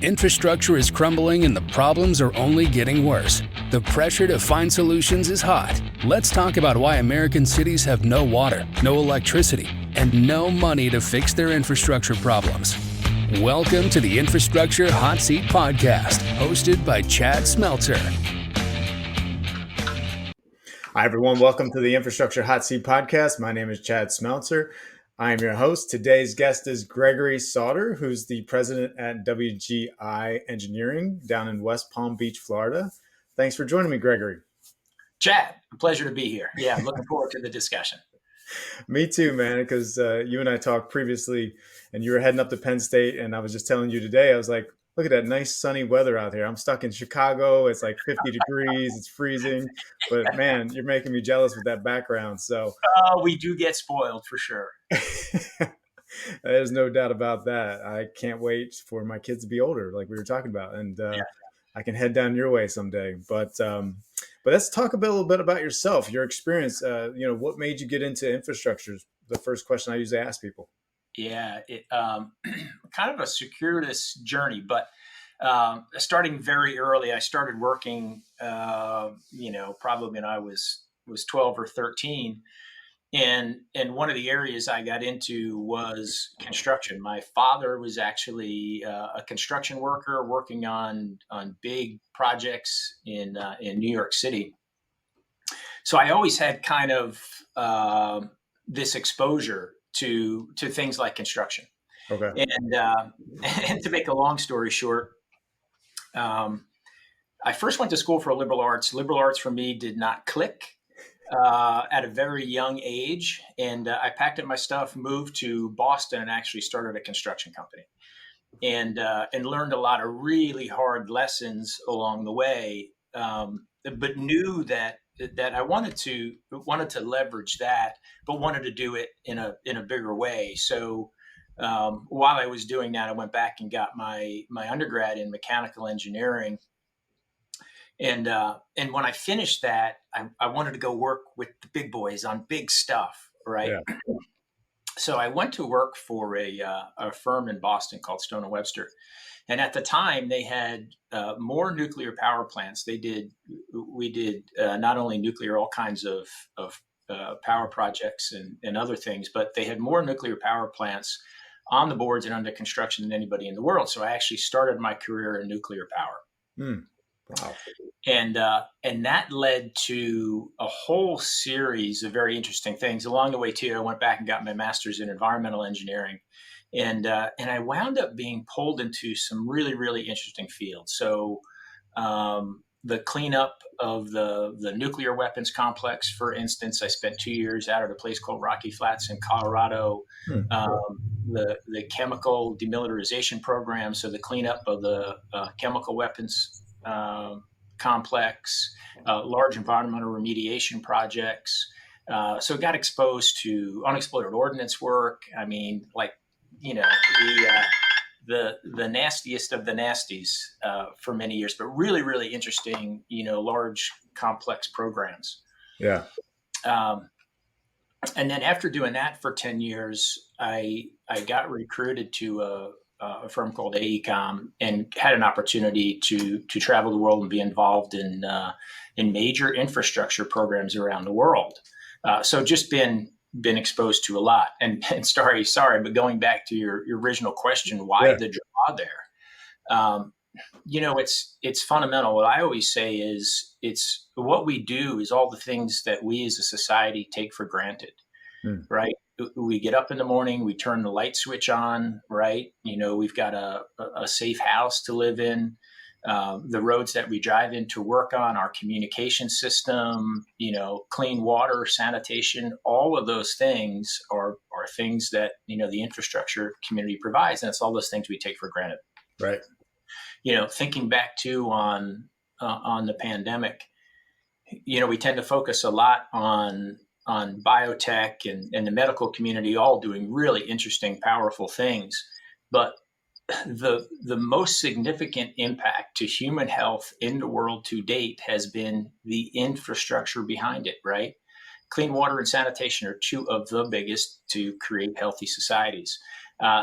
Infrastructure is crumbling and the problems are only getting worse. The pressure to find solutions is hot. Let's talk about why American cities have no water, no electricity, and no money to fix their infrastructure problems. Welcome to the Infrastructure Hot Seat Podcast, hosted by Chad Smeltzer. Hi, everyone. Welcome to the Infrastructure Hot Seat Podcast. My name is Chad Smeltzer. I am your host. Today's guest is Gregory Sauter, who's the president at WGI Engineering down in West Palm Beach, Florida. Thanks for joining me, Gregory. Chad, a pleasure to be here. Yeah, I'm looking forward to the discussion. Me too, man, because you and I talked previously and you were heading up to Penn State. And I was just telling you today, I was like, look at that nice sunny weather out here. I'm stuck in Chicago. It's like 50 degrees. It's freezing. But man, you're making me jealous with that background. So we do get spoiled for sure. There's no doubt about that. I can't wait for my kids to be older, like we were talking about. And I can head down your way someday. But let's talk a little bit about yourself, your experience. What made you get into infrastructure? The first question I usually ask people. Yeah, kind of a circuitous journey, but starting very early, I started working, probably when I was 12 or 13. And one of the areas I got into was construction. My father was actually a construction worker working on big projects in New York City. So I always had kind of this exposure to things like construction. Okay. And to make a long story short, I first went to school for liberal arts. Liberal arts for me did not click at a very young age. And I packed up my stuff, moved to Boston, and actually started a construction company and learned a lot of really hard lessons along the way, but knew that I wanted to leverage that, but wanted to do it in a bigger way. So while I was doing that, I went back and got my undergrad in mechanical engineering. And when I finished that, I wanted to go work with the big boys on big stuff, right? Yeah. So I went to work for a firm in Boston called Stone & Webster. And at the time, they had more nuclear power plants. We did not only nuclear, all kinds of power projects and other things, but they had more nuclear power plants on the boards and under construction than anybody in the world. So I actually started my career in nuclear power. Wow. And that led to a whole series of very interesting things. Along the way, too, I went back and got my master's in environmental engineering. And I wound up being pulled into some really, really interesting fields. So the cleanup of the nuclear weapons complex, for instance, I spent 2 years out at a place called Rocky Flats in Colorado. The chemical demilitarization program, so the cleanup of the chemical weapons complex, large environmental remediation projects. So got exposed to unexploded ordnance work. I mean, like, the nastiest of the nasties for many years, but really, really interesting, large, complex programs. Yeah. And then after doing that for 10 years, I got recruited to a firm called AECOM and had an opportunity to travel the world and be involved in major infrastructure programs around the world. So just been exposed to a lot. And sorry, but going back to your original question, why the draw there? It's fundamental. What I always say is it's what we do is all the things that we as a society take for granted, right? We get up in the morning, we turn the light switch on, right? We've got a safe house to live in. The roads that we drive in to work on, our communication system, clean water, sanitation, all of those things are things that, the infrastructure community provides. And it's all those things we take for granted. Right. Thinking back too on the pandemic, we tend to focus a lot on biotech and the medical community, all doing really interesting, powerful things. But the most significant impact to human health in the world to date has been the infrastructure behind it, right? Clean water and sanitation are two of the biggest to create healthy societies.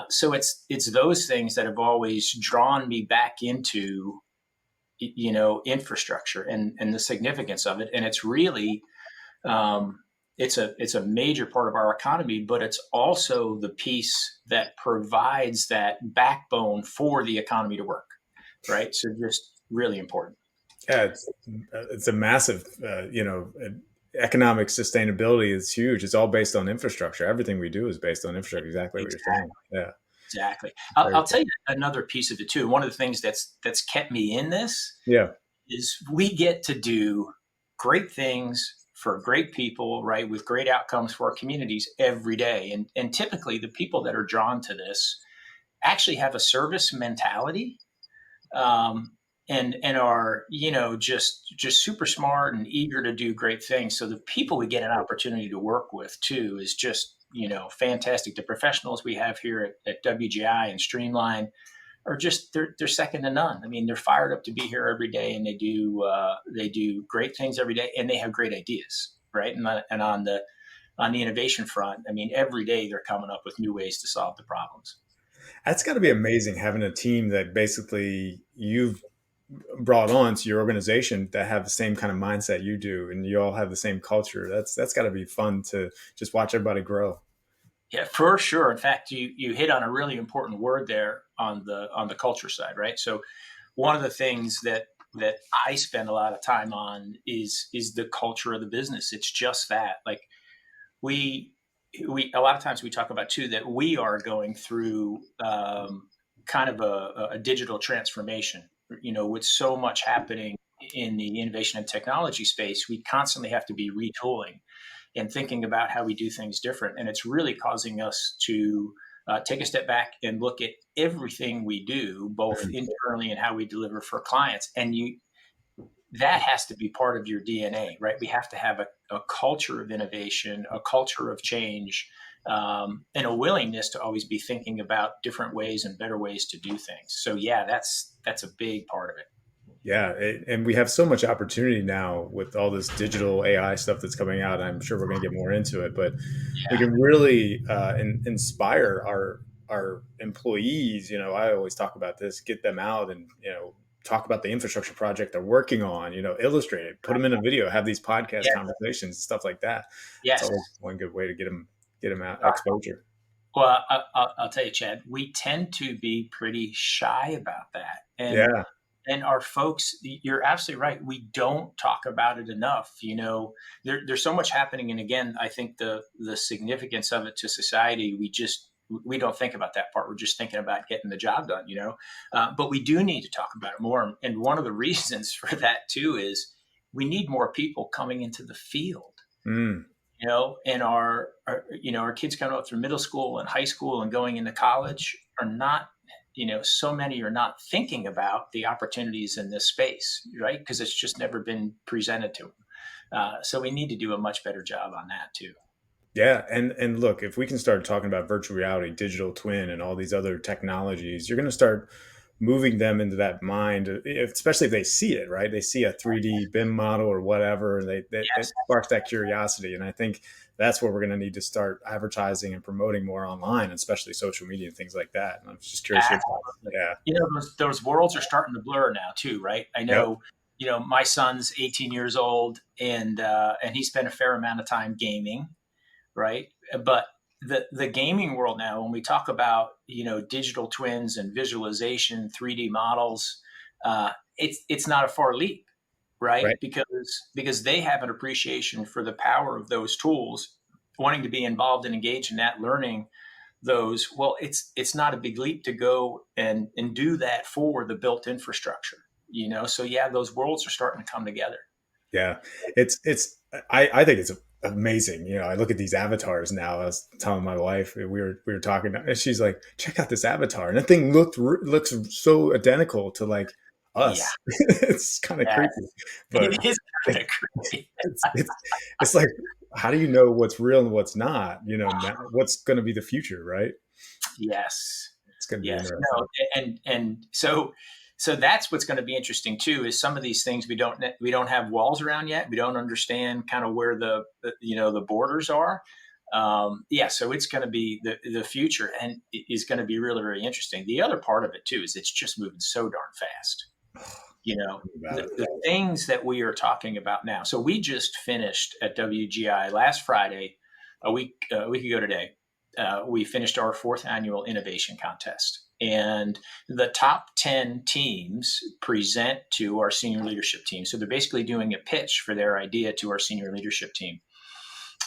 So it's those things that have always drawn me back into, infrastructure and the significance of it. And it's really, it's a major part of our economy, but it's also the piece that provides that backbone for the economy to work, right? So just really important. Yeah, it's a massive, economic sustainability is huge. It's all based on infrastructure. Everything we do is based on infrastructure. Exactly what you're saying. Yeah, Exactly. very I'll cool. tell you another piece of it too. One of the things that's kept me in this Yeah, is we get to do great things for great people, right, with great outcomes for our communities every day. And typically the people that are drawn to this actually have a service mentality, um, and are, just super smart and eager to do great things. So the people we get an opportunity to work with too is just, fantastic. The professionals we have here at WGI and Streamline are just, they're second to none. I mean, they're fired up to be here every day, and they do great things every day, and they have great ideas, right? And on the innovation front, I mean, every day they're coming up with new ways to solve the problems. that's got to be amazing having a team that basically you've brought on to your organization that have the same kind of mindset you do, and you all have the same culture. That's got to be fun to just watch everybody grow. Yeah, for sure. In fact, you hit on a really important word there on the culture side, right? So one of the things that I spend a lot of time on is the culture of the business. It's just that. Like we we a lot of times we talk about too that we are going through, kind of a digital transformation. With so much happening in the innovation and technology space, we constantly have to be retooling and thinking about how we do things different. And it's really causing us to take a step back and look at everything we do, both Mm. internally and how we deliver for clients. And that has to be part of your DNA, right? We have to have a culture of innovation, a culture of change, and a willingness to always be thinking about different ways and better ways to do things. So yeah, that's a big part of it. Yeah, and we have so much opportunity now with all this digital AI stuff that's coming out. I'm sure we're going to get more into it, but we Yeah, can really inspire our employees. I always talk about this: get them out and talk about the infrastructure project they're working on. Illustrate it, put them in a video, have these podcast yeah, conversations, stuff like that. It's yes. always one good way to get them out exposure. Well, I'll tell you, Chad, we tend to be pretty shy about that, Yeah, and our folks, you're absolutely right. We don't talk about it enough. There's so much happening, and again, I think the significance of it to society, we don't think about that part. We're just thinking about getting the job done. But we do need to talk about it more. And one of the reasons for that too is we need more people coming into the field. mm, And our kids coming up through middle school and high school and going into college are not, so many are not thinking about the opportunities in this space, right? Because it's just never been presented to them. So we need to do a much better job on that too. yeah. And look, if we can start talking about virtual reality, digital twin, and all these other technologies, you're going to start moving them into that mind, especially if they see it, right? They see a 3D BIM model or whatever, and that Yes. sparks that curiosity. And I think that's where we're going to need to start advertising and promoting more online, especially social media and things like that. And I'm just curious your thoughts. Absolutely. Yeah. Those worlds are starting to blur now too, right? I Yep. know, my son's 18 years old, and he spent a fair amount of time gaming, right? But the gaming world now, when we talk about digital twins and visualization, 3D models, it's not a far leap, right? Right. Because they have an appreciation for the power of those tools, wanting to be involved and engaged in that, learning those. Well, it's not a big leap to go and do that for the built infrastructure. So yeah, those worlds are starting to come together. Yeah, I think it's amazing. I look at these avatars now. I was telling my wife we were talking, and she's like, "Check out this avatar," and that thing looks so identical to like Yeah, us. It's kind of yeah, creepy, but it is it, kind of creepy. it's like, how do you know what's real and what's not? Now, what's going to be the future, right? Yes. It's going to be Yes. No. interesting. And so that's what's going to be interesting too, is some of these things we don't have walls around yet. We don't understand kind of where the borders are. Yeah, so it's going to be the future, and it is going to be really, really interesting. The other part of it too is it's just moving so darn fast. About it. The things that we are talking about now. So we just finished at WGI last Friday, a week ago today. We finished our 4th annual innovation contest, and the top 10 teams present to our senior leadership team. So they're basically doing a pitch for their idea to our senior leadership team,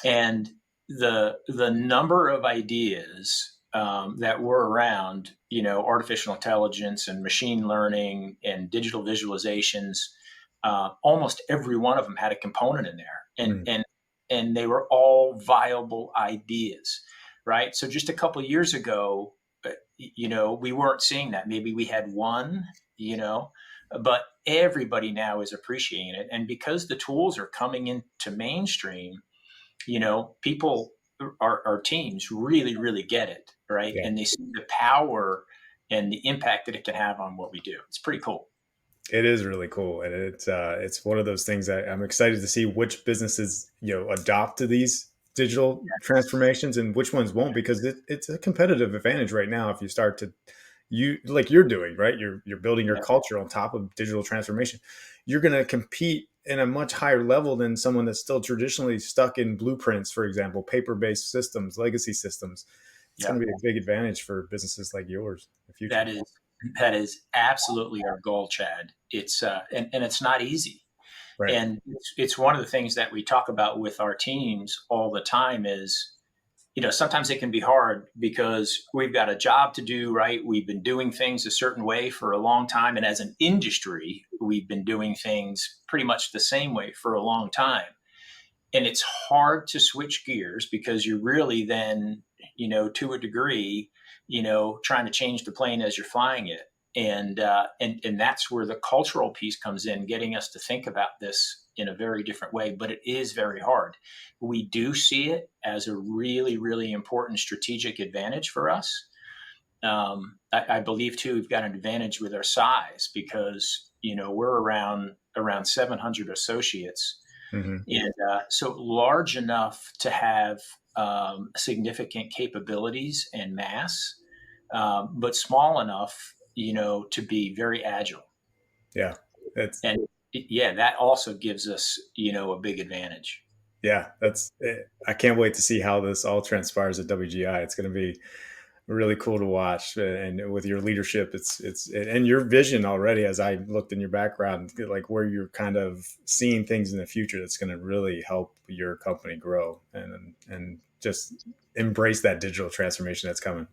and the number of ideas that were around, artificial intelligence and machine learning and digital visualizations, almost every one of them had a component in there, and they were all viable ideas, right? So just a couple of years ago, we weren't seeing that. Maybe we had one, but everybody now is appreciating it, and because the tools are coming into mainstream, people, our teams really, really get it, right? Yeah. And they see the power and the impact that it can have on what we do. It's pretty cool. It is really cool, and it's one of those things that I'm excited to see which businesses adopt to these digital transformations and which ones won't, because it's a competitive advantage right now if you start to like you're doing, right? You're building your culture on top of digital transformation. You're going to compete in a much higher level than someone that's still traditionally stuck in blueprints, for example, paper-based systems, legacy systems. It's going to be a big advantage for businesses like yours in the future. That is absolutely our goal, Chad. It's and it's not easy. Right. And it's one of the things that we talk about with our teams all the time is, sometimes it can be hard because we've got a job to do, right? We've been doing things a certain way for a long time. And as an industry, we've been doing things pretty much the same way for a long time. And it's hard to switch gears because you're really then, to a degree, trying to change the plane as you're flying it. And that's where the cultural piece comes in, getting us to think about this in a very different way. But it is very hard. We do see it as a really, really important strategic advantage for us. I believe too, we've got an advantage with our size because we're around 700 associates, and so large enough to have significant capabilities and mass, but small enough to be very agile. Yeah. That also gives us, a big advantage. Yeah. I can't wait to see how this all transpires at WGI. It's going to be really cool to watch. And with your leadership, and your vision already, as I looked in your background, like where you're kind of seeing things in the future, that's going to really help your company grow and just embrace that digital transformation that's coming.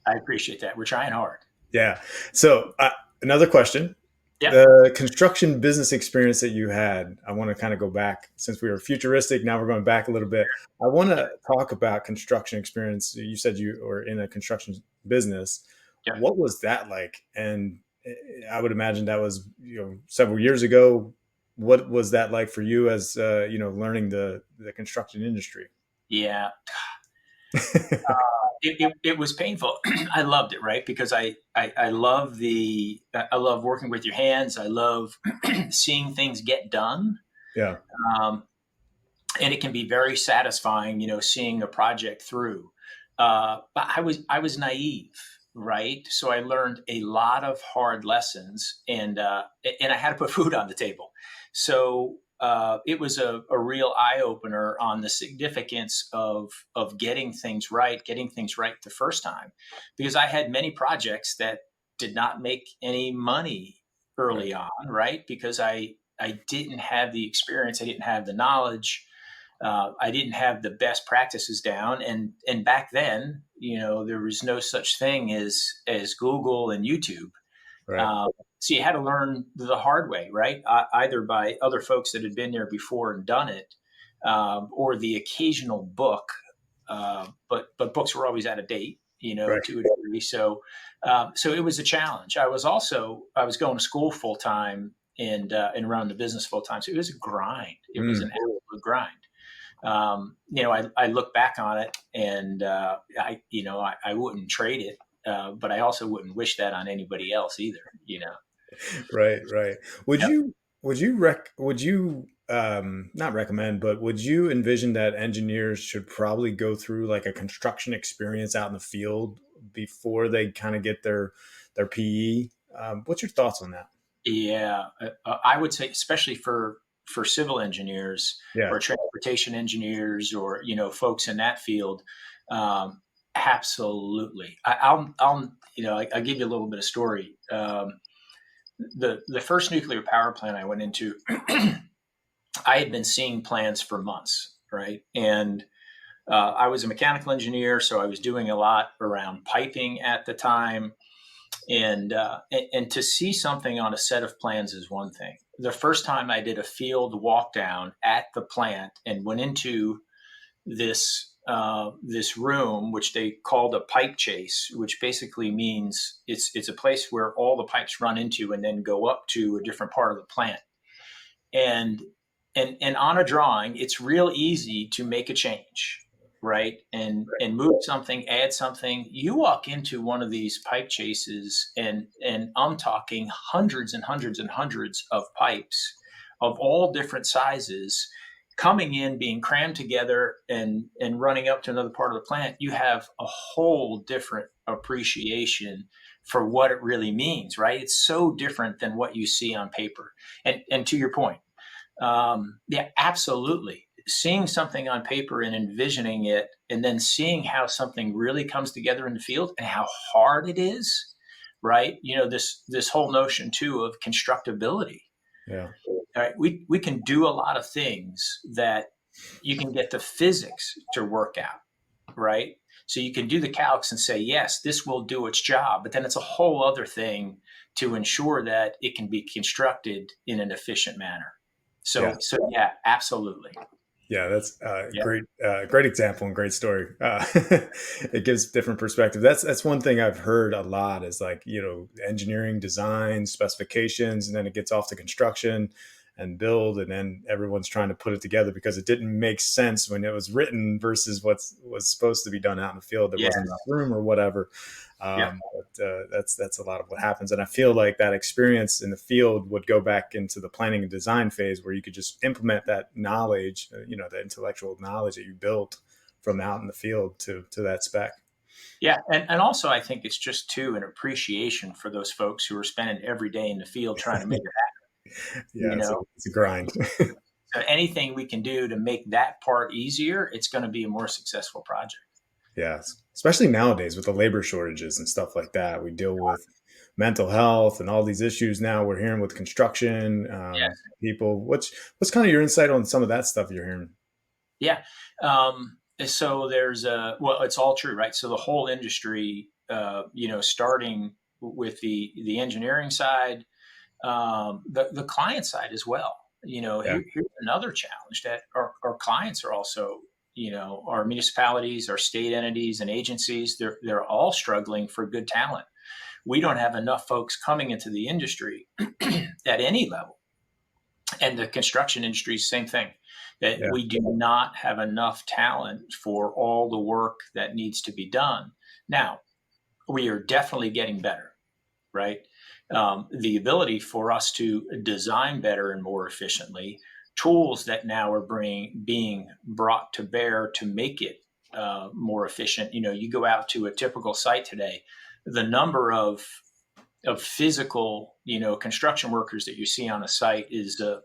I appreciate that. We're trying hard. Yeah. So another question. Yep. The construction business experience that you had, I want to kind of go back, since we were futuristic. Now we're going back a little bit. I want to talk about construction experience. You said you were in a construction business. Yep. What was that like? And I would imagine that was, several years ago. What was that like for you as, learning the construction industry? Yeah. It was painful. I loved it, right? Because I love I love working with your hands. I love seeing things get done. Yeah. And it can be very satisfying, seeing a project through. But I was naive, right? So I learned a lot of hard lessons, and I had to put food on the table. So it was a real eye opener on the significance of getting things right the first time, because I had many projects that did not make any money early on, right? Because I didn't have the experience, I didn't have the knowledge, I didn't have the best practices down, and back then, there was no such thing as Google and YouTube. Right. So you had to learn the hard way, right? Either by other folks that had been there before and done it, or the occasional book. But books were always out of date, Right. to a degree. So it was a challenge. I was going to school full time and running the business full time. So it was a grind. It was an absolute grind. I look back on it, and I wouldn't trade it. But I also wouldn't wish that on anybody else either, Right. Would Yep. you not recommend, but would you envision that engineers should probably go through like a construction experience out in the field before they kind of get their PE? What's your thoughts on that? Yeah, I would say, especially for civil engineers Yeah. or transportation engineers, or folks in that field. Um, Absolutely. I'll give you a little bit of story. The first nuclear power plant I went into, I had been seeing plans for months, right? And I was a mechanical engineer, so I was doing a lot around piping at the time. And to see something on a set of plans is one thing. The first time I did a field walk down at the plant and went into this room, which they called a pipe chase, which basically means it's a place where all the pipes run into and then go up to a different part of the plant. And and on a drawing, it's real easy to make a change, right? And move something, add something. You walk into one of these pipe chases, and I'm talking hundreds and hundreds and hundreds of pipes of all different sizes coming in, being crammed together, and running up to another part of the plant. You have a whole different appreciation for what it really means, right? It's so different than what you see on paper. And to your point, yeah, absolutely. Seeing something on paper and envisioning it, and then seeing how something really comes together in the field and how hard it is, right? This whole notion too of constructability. Yeah. All right, we can do a lot of things that you can get the physics to work out, right? So you can do the calcs and say, yes, this will do its job, but then it's a whole other thing to ensure that it can be constructed in an efficient manner. Yeah. So yeah, absolutely. Yeah, that's Yeah. great example and great story. It gives different perspective. That's one thing I've heard a lot is like, engineering, design, specifications, and then it gets off to construction and build, and then everyone's trying to put it together because it didn't make sense when it was written versus what was supposed to be done out in the field. There Yes. wasn't enough room or whatever. Yeah. But that's a lot of what happens, and I feel like that experience in the field would go back into the planning and design phase, where you could just implement that knowledge, the intellectual knowledge that you built from out in the field to that spec. Yeah. And also, I think it's just too an appreciation for those folks who are spending every day in the field trying to make it happen. Yeah, it's a grind. So anything we can do to make that part easier, it's going to be a more successful project. Yeah, especially nowadays with the labor shortages and stuff like that. We deal with mental health and all these issues now. We're hearing with construction Yes. people. What's kind of your insight on some of that stuff you're hearing? Yeah. So it's all true, right? So the whole industry, starting with the engineering side, the client side as well. Yeah, Here's another challenge that our clients are also, our municipalities, our state entities and agencies, they're all struggling for good talent. We don't have enough folks coming into the industry at any level. And the construction industry, same thing, that yeah, we do not have enough talent for all the work that needs to be done. Now, we are definitely getting better, right? The ability for us to design better and more efficiently, tools that now are being brought to bear to make it more efficient. You go out to a typical site today, the number of physical, construction workers that you see on a site is a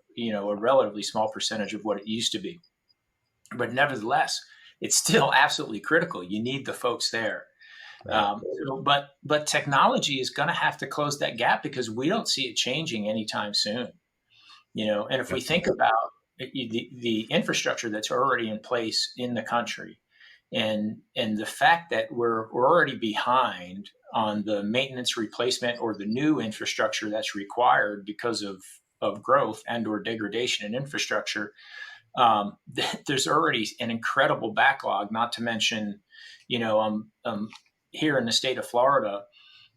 relatively small percentage of what it used to be. But nevertheless, it's still absolutely critical. You need the folks there. right. But technology is going to have to close that gap because we don't see it changing anytime soon. And if we think about the infrastructure that's already in place in the country, and the fact that we're already behind on the maintenance, replacement, or the new infrastructure that's required because of growth and or degradation in infrastructure, there's already an incredible backlog. Not to mention, here in the state of Florida,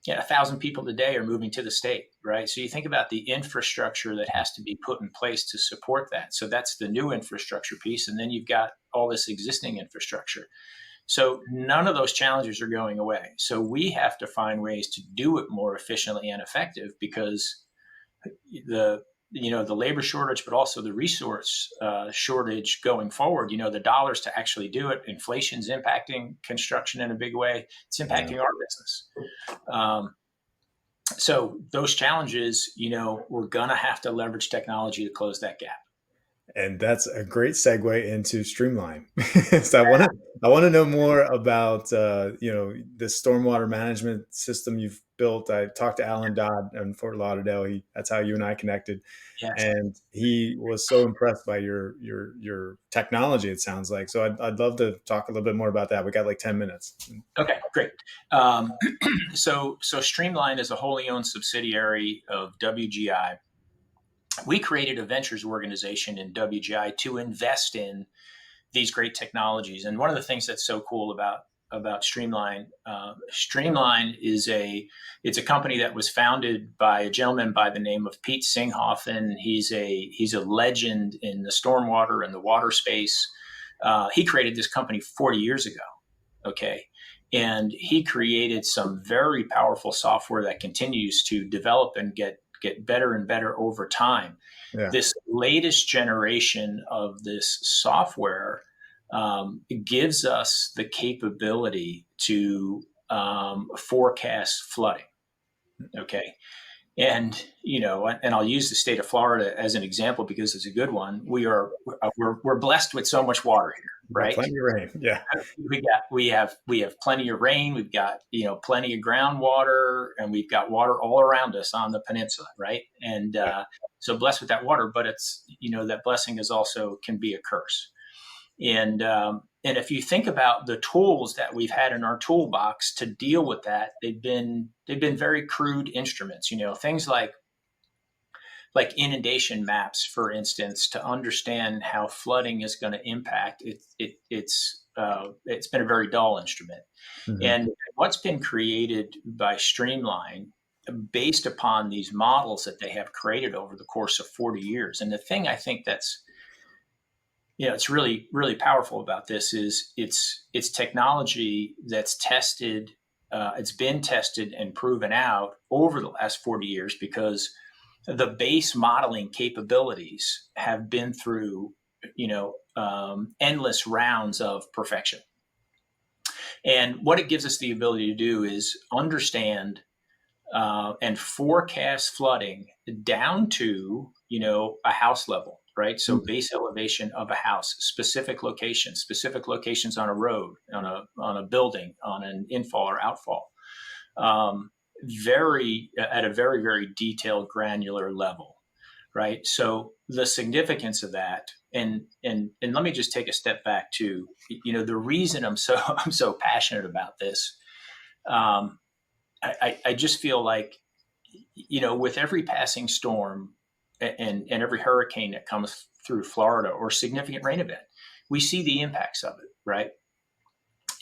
1,000 people today are moving to the state, right? So you think about the infrastructure that has to be put in place to support that. So that's the new infrastructure piece. And then you've got all this existing infrastructure. So none of those challenges are going away. So we have to find ways to do it more efficiently and effective because the labor shortage, but also the resource shortage going forward. The dollars to actually do it. Inflation's impacting construction in a big way. It's impacting our business. So those challenges, we're gonna have to leverage technology to close that gap. And that's a great segue into Streamline. So I want to know more about the stormwater management system you've built. I talked to Alan Dodd in Fort Lauderdale. That's how you and I connected, Yes. and he was so impressed by your technology. It sounds like. So I'd love to talk a little bit more about that. We got like 10 minutes. Okay, great. So Streamline is a wholly owned subsidiary of WGI. We created a ventures organization in WGI to invest in these great technologies. And one of the things that's so cool about Streamline, Streamline is a company that was founded by a gentleman by the name of Pete Singhoffen. He's a legend in the stormwater and the water space. He created this company 40 years ago. Okay. And he created some very powerful software that continues to develop and get better and better over time. Yeah. This latest generation of this software gives us the capability to forecast flooding. Okay. And, and I'll use the state of Florida as an example because it's a good one. We're blessed with so much water here, right? Plenty of rain. Yeah. We have plenty of rain. We've got, plenty of groundwater, and we've got water all around us on the peninsula. Right. And, so blessed with that water, but it's, that blessing is also can be a curse. And if you think about the tools that we've had in our toolbox to deal with that, they've been very crude instruments, things like inundation maps, for instance, to understand how flooding is going to impact it. It's been a very dull instrument. Mm-hmm. And what's been created by Streamline based upon these models that they have created over the course of 40 years. And the thing I think that's, it's really, really powerful about this is it's technology that's tested. It's been tested and proven out over the last 40 years because the base modeling capabilities have been through, endless rounds of perfection. And what it gives us the ability to do is understand and forecast flooding down to, a house level. Right. So base elevation of a house, specific locations on a road, on a building, on an infall or outfall, at a very, very detailed, granular level. Right. So the significance of that, and let me just take a step back to, the reason I'm so passionate about this. I just feel like, with every passing storm, and every hurricane that comes through Florida or significant rain event, we see the impacts of it, right?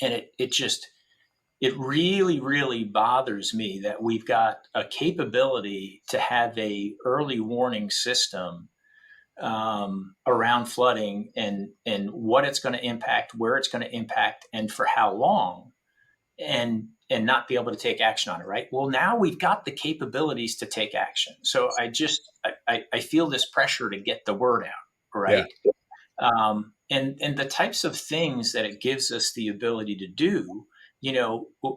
And it really, really bothers me that we've got a capability to have a early warning system around flooding and what it's going to impact, where it's going to impact, and for how long, and not be able to take action on it, right? Well, now we've got the capabilities to take action. So I feel this pressure to get the word out, right? Yeah. And the types of things that it gives us the ability to do,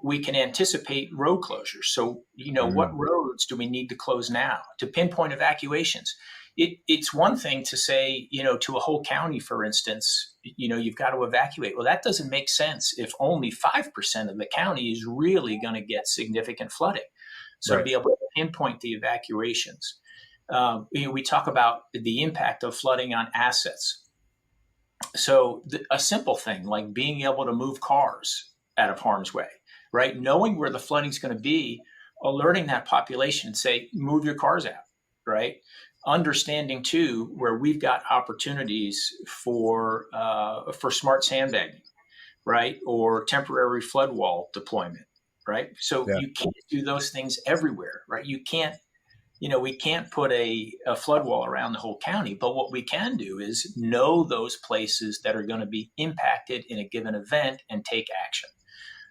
we can anticipate road closures. So, what roads do we need to close now to pinpoint evacuations? It's one thing to say, to a whole county, for instance, you've got to evacuate. Well, that doesn't make sense if only 5% of the county is really going to get significant flooding. So to be able to pinpoint the evacuations, we talk about the impact of flooding on assets. So a simple thing like being able to move cars out of harm's way, right? Knowing where the flooding is going to be, alerting that population and say, move your cars out, right? Understanding too, where we've got opportunities for smart sandbagging, right? Or temporary flood wall deployment, right? So you can't do those things everywhere, right? You can't, we can't put a flood wall around the whole county, but what we can do is know those places that are going to be impacted in a given event and take action.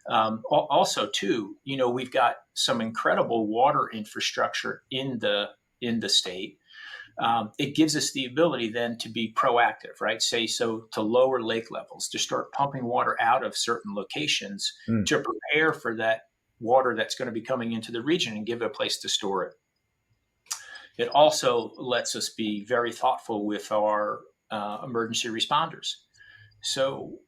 Also too, we've got some incredible water infrastructure in the state. it gives us the ability then to be proactive, right? Say so to lower lake levels, to start pumping water out of certain locations to prepare for that water that's going to be coming into the region and give it a place to store it. It also lets us be very thoughtful with our emergency responders. So,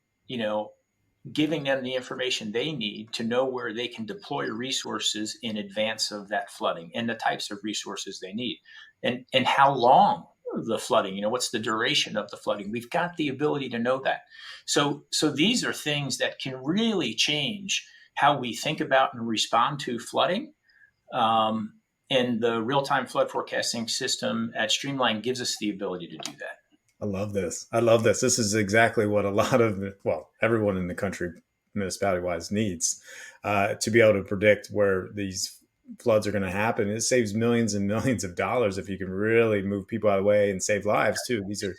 giving them the information they need to know where they can deploy resources in advance of that flooding and the types of resources they need and how long the flooding, what's the duration of the flooding. We've got the ability to know that. So these are things that can really change how we think about and respond to flooding. And the real-time flood forecasting system at Streamline gives us the ability to do that. I love this. This is exactly what a lot of, everyone in the country, municipality-wise, needs to be able to predict where these floods are going to happen. It saves millions and millions of dollars if you can really move people out of the way and save lives too. These are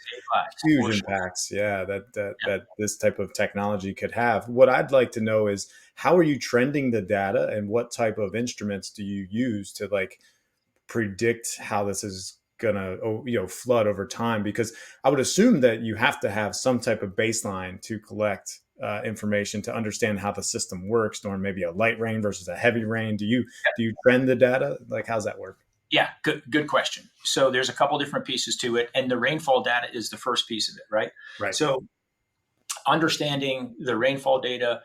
huge impacts. Yeah, that this type of technology could have. What I'd like to know is, how are you trending the data, and what type of instruments do you use to predict how this is gonna flood over time? Because I would assume that you have to have some type of baseline to collect information to understand how the system works during maybe a light rain versus a heavy rain. Do you trend the data? How's that work? Yeah, good question. So there's a couple different pieces to it, and the rainfall data is the first piece of it, right? Right. So understanding the rainfall data,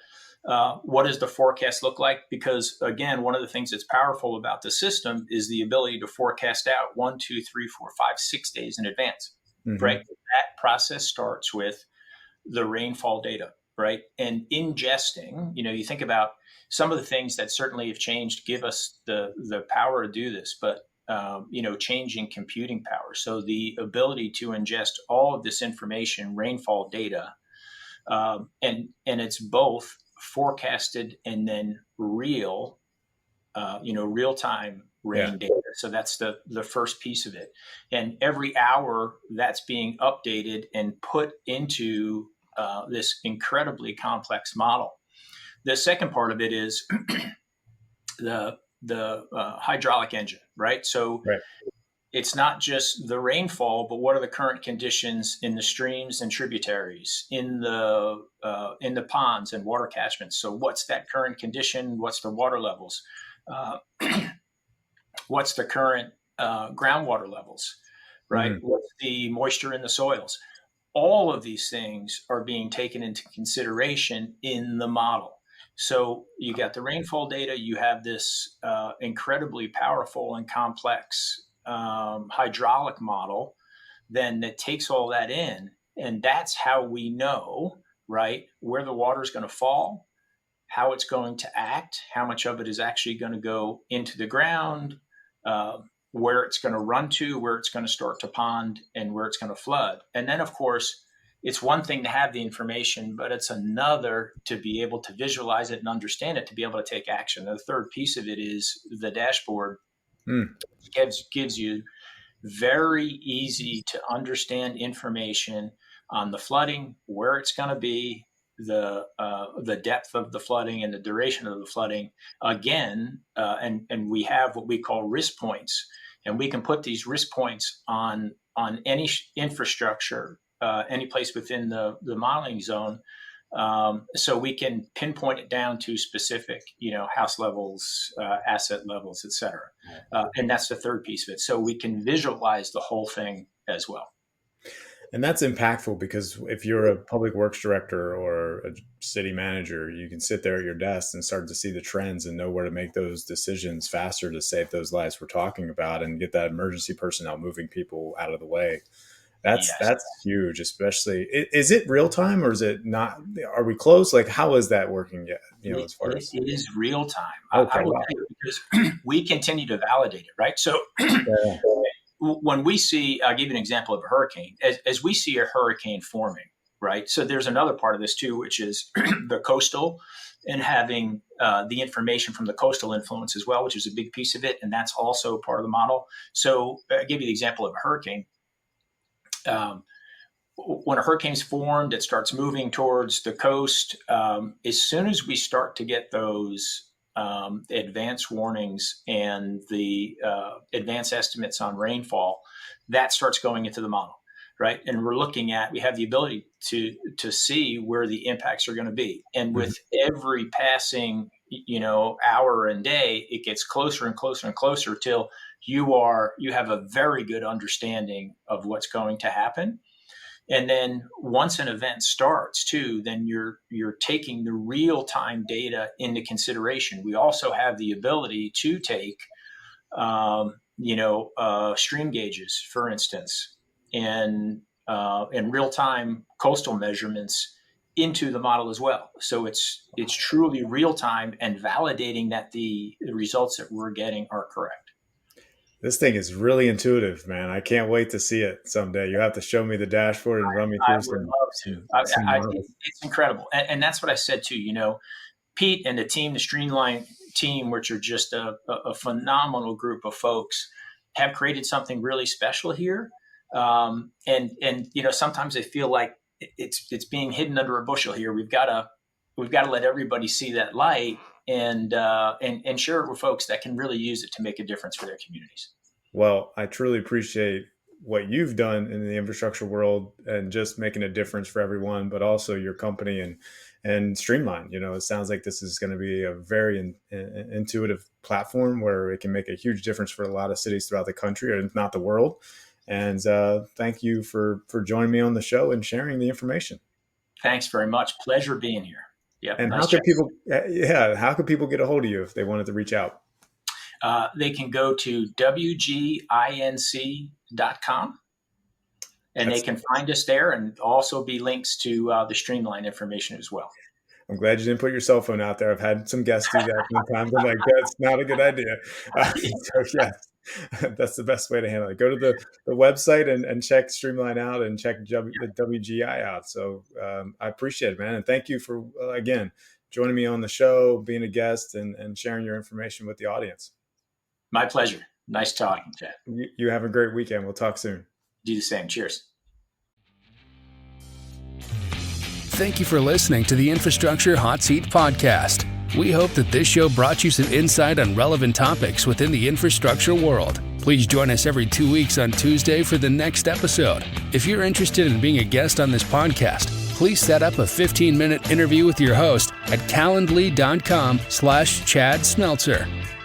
what does the forecast look like? Because again, one of the things that's powerful about the system is the ability to forecast out 1, 2, 3, 4, 5, 6 days in advance, right? That process starts with the rainfall data, right? And ingesting, you think about some of the things that certainly have changed, give us the power to do this, but changing computing power. So the ability to ingest all of this information, rainfall data, and it's both forecasted and then real time rain data. So that's the first piece of it. And every hour that's being updated and put into this incredibly complex model. The second part of it is the hydraulic engine, right? So it's not just the rainfall, but what are the current conditions in the streams and tributaries, in the ponds and water catchments? So what's that current condition? What's the water levels? What's the current groundwater levels, right? What's the moisture in the soils? All of these things are being taken into consideration in the model. So you got the rainfall data, you have this incredibly powerful and complex hydraulic model, then that takes all that in, and that's how we know, right, where the water is going to fall, how it's going to act, how much of it is actually going to go into the ground, where it's going to run to, where it's going to start to pond, and where it's going to flood. And then, of course, it's one thing to have the information, but it's another to be able to visualize it and understand it, to be able to take action. And the third piece of it is the dashboard. Gives you very easy to understand information on the flooding, where it's going to be, the depth of the flooding and the duration of the flooding. Again, and we have what we call risk points, and we can put these risk points on any infrastructure, any place within the modeling zone. So we can pinpoint it down to specific, house levels, asset levels, et cetera. And that's the third piece of it. So we can visualize the whole thing as well. And that's impactful, because if you're a public works director or a city manager, you can sit there at your desk and start to see the trends and know where to make those decisions faster to save those lives we're talking about and get that emergency personnel moving people out of the way. That's huge, especially. Is it real time, or is it not? Are we close? How is that working yet? As far as it is real time. Okay, I will tell you, because we continue to validate it, right? So when we see, I'll give you an example of a hurricane. As we see a hurricane forming, right? So there's another part of this too, which is the coastal, and having the information from the coastal influence as well, which is a big piece of it, and that's also part of the model. So I'll give you the example of a hurricane. When a hurricane's formed, it starts moving towards the coast. As soon as we start to get those advance warnings and the advance estimates on rainfall, that starts going into the model, right? And we have the ability to see where the impacts are going to be. And with every passing, hour and day, it gets closer and closer and closer till you have a very good understanding of what's going to happen. And then once an event starts too, then you're taking the real-time data into consideration. We also have the ability to take, stream gauges, for instance, and real-time coastal measurements into the model as well. So it's truly real-time and validating that the results that we're getting are correct. This thing is really intuitive, man. I can't wait to see it someday. You have to show me the dashboard and run me through some. I would love to. It's incredible. And that's what I said too, Pete and the team, the Streamline team, which are just a phenomenal group of folks, have created something really special here. And sometimes I feel like it's being hidden under a bushel here. We've got to let everybody see that light and share it with folks that can really use it to make a difference for their communities. Well, I truly appreciate what you've done in the infrastructure world and just making a difference for everyone, but also your company and Streamline. It sounds like this is going to be a very intuitive platform where it can make a huge difference for a lot of cities throughout the country, or if not the world. And thank you for joining me on the show and sharing the information. Thanks very much. Pleasure being here. Yeah. And how can people get a hold of you if they wanted to reach out? They can go to WGINC.com and they can find us there, and also be links to the Streamline information as well. I'm glad you didn't put your cell phone out there. I've had some guests do that sometimes. I'm like, that's not a good idea. So yes, that's the best way to handle it. Go to the website and check Streamline out and check the WGI out. So I appreciate it, man. And thank you for, again, joining me on the show, being a guest, and sharing your information with the audience. My pleasure. Nice talking, Chad. You have a great weekend. We'll talk soon. Do the same. Cheers. Thank you for listening to the Infrastructure Hot Seat podcast. We hope that this show brought you some insight on relevant topics within the infrastructure world. Please join us every 2 weeks on Tuesday for the next episode. If you're interested in being a guest on this podcast, please set up a 15-minute interview with your host at calendly.com/Chad Smeltzer.